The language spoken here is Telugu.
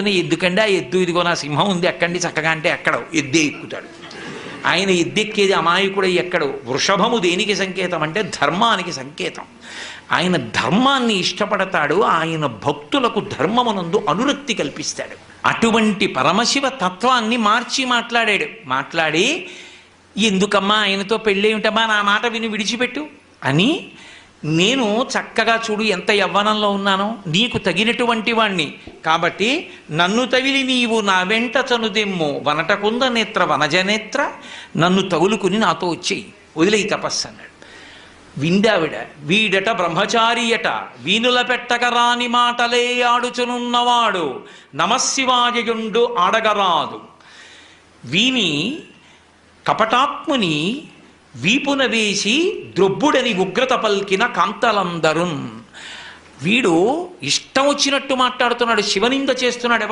ఎద్దుకండి ఆ ఎద్దు ఇదిగో నా సింహం ఉంది ఎక్కండి చక్కగా అంటే ఎక్కడో ఎద్దే ఎక్కుతాడు. ఆయన ఎద్దెక్కేది అమాయకుడు ఎక్కడు. వృషభము దేనికి సంకేతం అంటే ధర్మానికి సంకేతం. ఆయన ధర్మాన్ని ఇష్టపడతాడు. ఆయన భక్తులకు ధర్మమునందు అనురక్తి కల్పిస్తాడు. అటువంటి పరమశివ తత్వాన్ని మార్చి మాట్లాడి ఎందుకమ్మా ఆయనతో పెళ్ళేమిటమ్మా నా మాట విని విడిచిపెట్టు అని, నేను చక్కగా చూడు ఎంత యవ్వనంలో ఉన్నానో, నీకు తగినటువంటి వాణ్ణి కాబట్టి నన్ను తగిలి నీవు నా వెంట చనుదెమ్ము వనటకుంద నేత్ర వనజనేత్ర, నన్ను తగులుకుని నాతో వచ్చేయి, వదిలేయి తపస్సు అన్నాడు. విందావిడ వీడట బ్రహ్మచారియట వీనుల పెట్టగరాని మాటలే ఆడుచునున్నవాడు నమశివాయయుండు ఆడగరాదు. వీని కపటాత్ముని వీపున వేసి ద్రొబ్బుడని ఉగ్రత పల్కిన కాంతలందరున్. వీడు ఇష్టం వచ్చినట్టు మాట్లాడుతున్నాడు, శివనింద చేస్తున్నాడు.